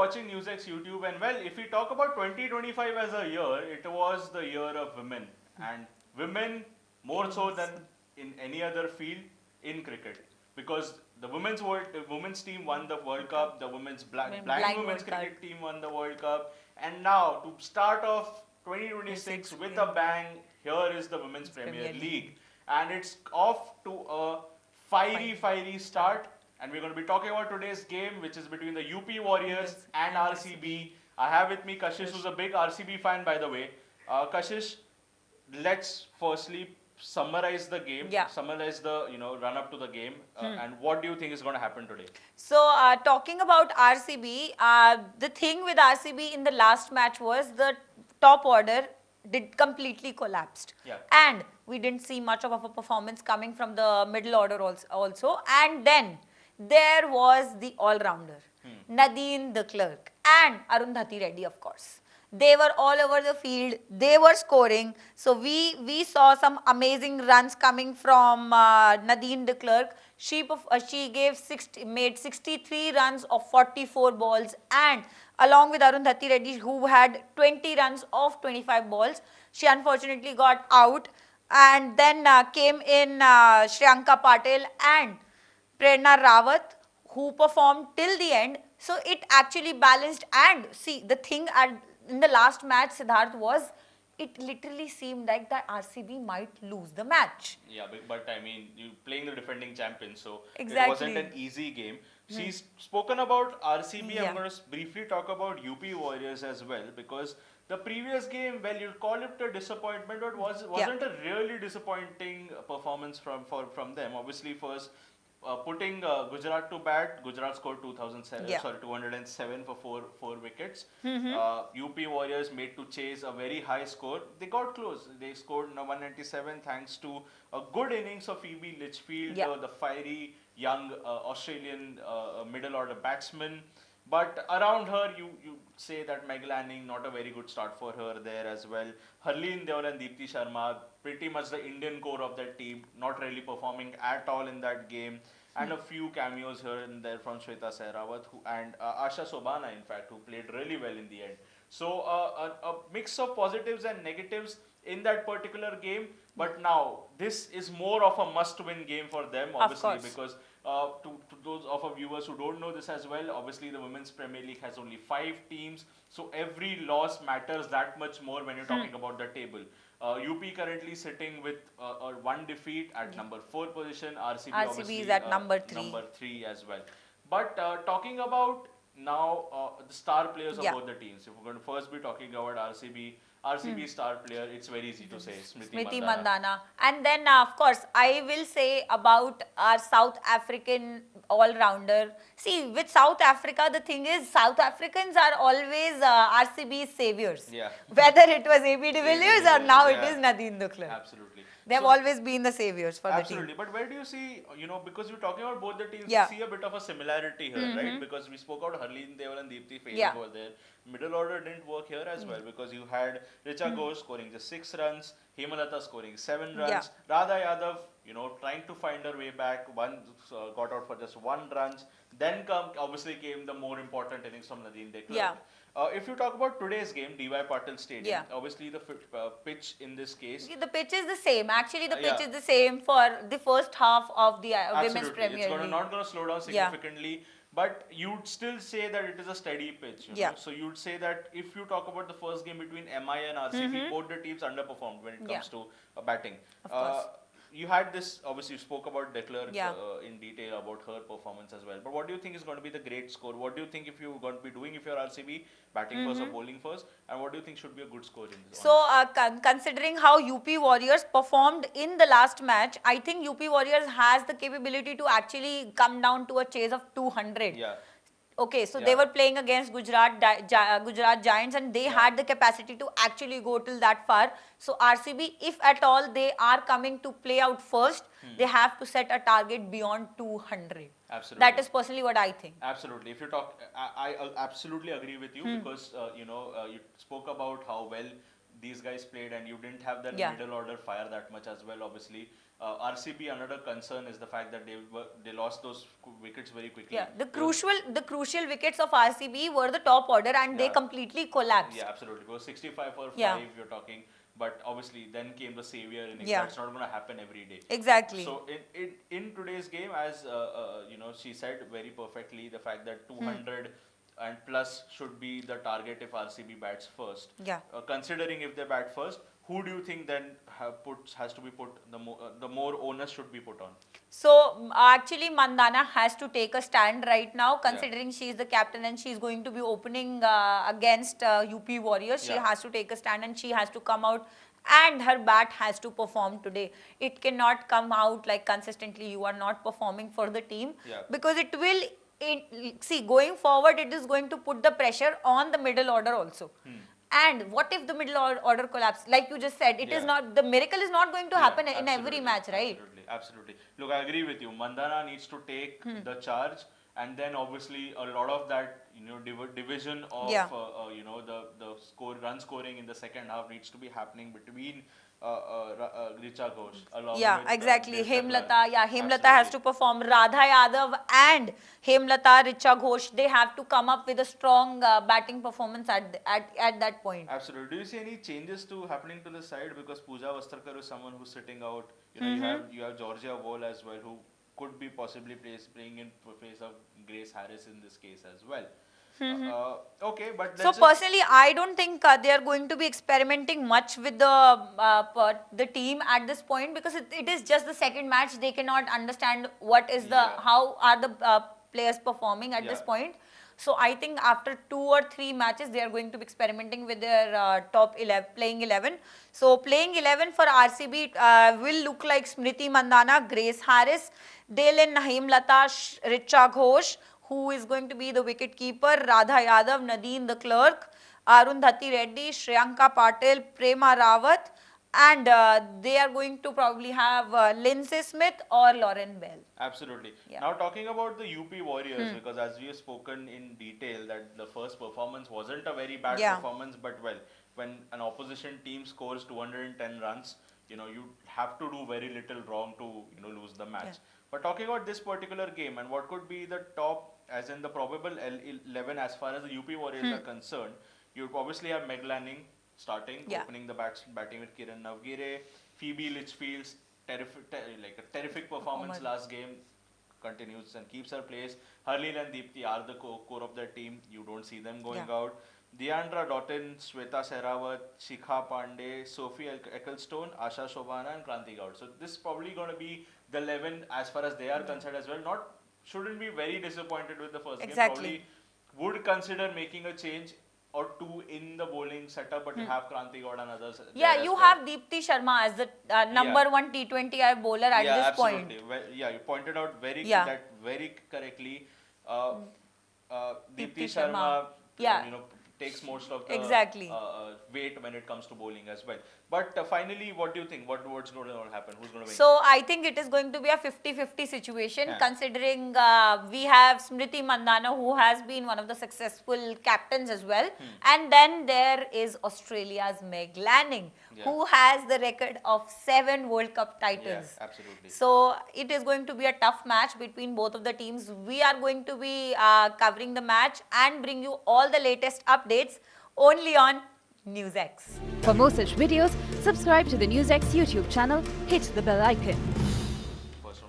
watching NewsX YouTube, and well, if we talk about 2025 as a year, it was the year of women, and women more so than in any other field in cricket, because the women's team won the World Cup, the blind Blind women's World Cup. cricket team won the World Cup, and now to start off 2026 with a bang, here is the Women's Premier League, and it's off to a fiery start. And we're going to be talking about today's game, which is between the UP Warriors and RCB. I have with me Kashish, who's a big RCB fan, by the way. Kashish, let's firstly summarize the game, summarize the run up to the game, and what do you think is going to happen today? So, talking about RCB, the thing with RCB in the last match was the top order did completely collapsed. Yeah. And we didn't see much of a performance coming from the middle order also. And then there was the all-rounder, Nadine the Clerk, and Arundhati Reddy, of course. They were all over the field. They were scoring. So we saw some amazing runs coming from Nadine de Klerk. She made 63 runs of 44 balls, and along with Arundhati Reddy, who had 20 runs of 25 balls, she unfortunately got out. And then came in Shriyanka Patil and Prerna Rawat, who performed till the end. So it actually balanced. And see, the thing in the last match, Siddharth, was it literally seemed like that RCB might lose the match. Yeah, but I mean, you're playing the defending champion, so Exactly. it wasn't an easy game. She's spoken about RCB. I'm going to briefly talk about UP Warriors as well, because the previous game, well, you'll call it a disappointment, but wasn't a really disappointing performance from them. Obviously, first putting Gujarat to bat, Gujarat scored 207 for four wickets. UP Warriors made to chase a very high score. They got close. They scored 197 thanks to a good innings of Phoebe Litchfield, the fiery young Australian middle order batsman. But around her, you say that Meg Lanning, not a very good start for her there as well. Harleen Deol and Deepti Sharma, pretty much the Indian core of that team, not really performing at all in that game. And a few cameos here and there from Shweta Sehrawat and Asha Sobana, in fact, who played really well in the end. So a mix of positives and negatives in that particular game. But now, this is more of a must-win game for them, obviously, because to those of our viewers who don't know this as well, obviously the Women's Premier League has only 5 teams, so every loss matters that much more when you're talking about the table. UP currently sitting with one defeat at number 4 position. RCB obviously is at number 3. Number 3 as well. But talking about now the star players of both the teams, if we're going to first be talking about RCB star player, it's very easy to say Smriti Mandhana. And then, of course, I will say about our South African all-rounder. See, with South Africa, the thing is, South Africans are always RCB's saviors. Yeah. Whether it was AB de Villiers or now it is Nadine de Klerk. Absolutely. They have always been the saviors for the team. Absolutely. But where do you see, because you're talking about both the teams, you see a bit of a similarity here, right? Because we spoke about Harleen Deol and Deepti failing over there. Middle order didn't work here as well, because you had Richa Ghosh scoring just 6 runs, Hemalata scoring 7 runs, Radha Yadav, trying to find her way back, got out for just 1 run. Then obviously came the more important innings from Nadine de Klerk. If you talk about today's game, DY Patil Stadium, obviously the pitch in this case. The pitch is the same. Actually, the pitch is the same for the first half of the Women's Premier League. It's not going to slow down significantly, but you'd still say that it is a steady pitch. So you'd say that if you talk about the first game between MI and RCB, both the teams underperformed when it comes to batting. Of course. You had this, obviously you spoke about de Klerk in detail about her performance as well. But what do you think is going to be the great score? What do you think if you're going to be doing if you're RCB, batting first or bowling first? And what do you think should be a good score in this? So, considering how UP Warriors performed in the last match, I think UP Warriors has the capability to actually come down to a chase of 200. Yeah. Okay, so they were playing against Gujarat Giants, and they had the capacity to actually go till that far. So RCB, if at all they are coming to play out first, they have to set a target beyond 200. Absolutely. That is personally what I think. Absolutely. If you talk, I absolutely agree with you because you spoke about how well these guys played, and you didn't have that middle order fire that much as well, obviously. RCB, another concern is the fact that they lost those wickets very quickly. Yeah, the crucial wickets of RCB were the top order, and they completely collapsed. Yeah, absolutely. Because 65 for 5, you're talking. But obviously, then came the savior innings. That's not going to happen every day. Exactly. So in today's game, as she said very perfectly, the fact that 200 and plus should be the target if RCB bats first. Yeah. Considering if they bat first, who do you think then has to be put the more onus should be put on? So actually, Mandana has to take a stand right now, considering she is the captain and she is going to be opening against UP Warriorz. She has to take a stand and she has to come out, and her bat has to perform today. It cannot come out like consistently you are not performing for the team, because it will. See, going forward, it is going to put the pressure on the middle order also. And what if the middle order collapse? Like you just said, it is not, the miracle is not going to happen in every match, right? Absolutely. Look, I agree with you. Mandana needs to take the charge, and then obviously a lot of that, division of the run scoring in the second half needs to be happening between Richa Ghosh. Exactly. Hemlata has to perform. Radha Yadav and Hemlata, Richa Ghosh, they have to come up with a strong batting performance at that point. Absolutely. Do you see any changes happening to the side? Because Pooja Vastrkar is someone who's sitting out. You have Georgia Wall as well, who could be possibly playing in place of Grace Harris in this case as well. Okay, but so personally, I don't think they are going to be experimenting much with the team at this point, because it is just the second match. They cannot understand what is how are the players performing at this point. So I think after 2 or 3 matches, they are going to be experimenting with their playing 11. So playing 11 for RCB will look like Smriti Mandana, Grace Harris, Dalen Hemlata, Richa Ghosh, who is going to be the wicket keeper, Radha Yadav, Nadine the clerk, Arundhati Reddy, Shriyanka Patil, Prema Rawat, and they are going to probably have Lindsay Smith or Lauren Bell. Absolutely. Now talking about the UP Warriorz, because as we have spoken in detail that the first performance wasn't a very bad performance, but when an opposition team scores 210 runs, you have to do very little wrong to lose the match. But talking about this particular game and what could be the top, as in the probable 11 as far as the UP Warriorz are concerned, you obviously have Meg Lanning starting, opening the batting with Kiran Navgire. Phoebe Litchfield's terrific performance last game continues and keeps her place. Harleen and Deepthi are the core of their team. You don't see them going out. Deandra Doughton, Shweta Sehrawat, Shikha Pandey, Sophie Ecclestone, Asha Shobhana and Kranti Gaur. So this is probably going to be the 11 as far as they are concerned as well. Shouldn't be very disappointed with the first game. Probably would consider making a change or 2 in the bowling setup, but you have Kranti Gaur and others. Yeah, you have Deepthi Sharma as the number 1 T20I bowler at this point. You pointed out very correctly. Deepthi Sharma, takes most of the weight when it comes to bowling as well. But finally, what do you think? What's going to happen? Who's going to win? So I think it is going to be a 50-50 situation, considering we have Smriti Mandana, who has been one of the successful captains as well. And then there is Australia's Meg Lanning, who has the record of 7 World Cup titles. Absolutely. So it is going to be a tough match between both of the teams. We are going to be covering the match and bring you all the latest updates only on NewsX. For more such videos, subscribe to the NewsX YouTube channel, hit the bell icon.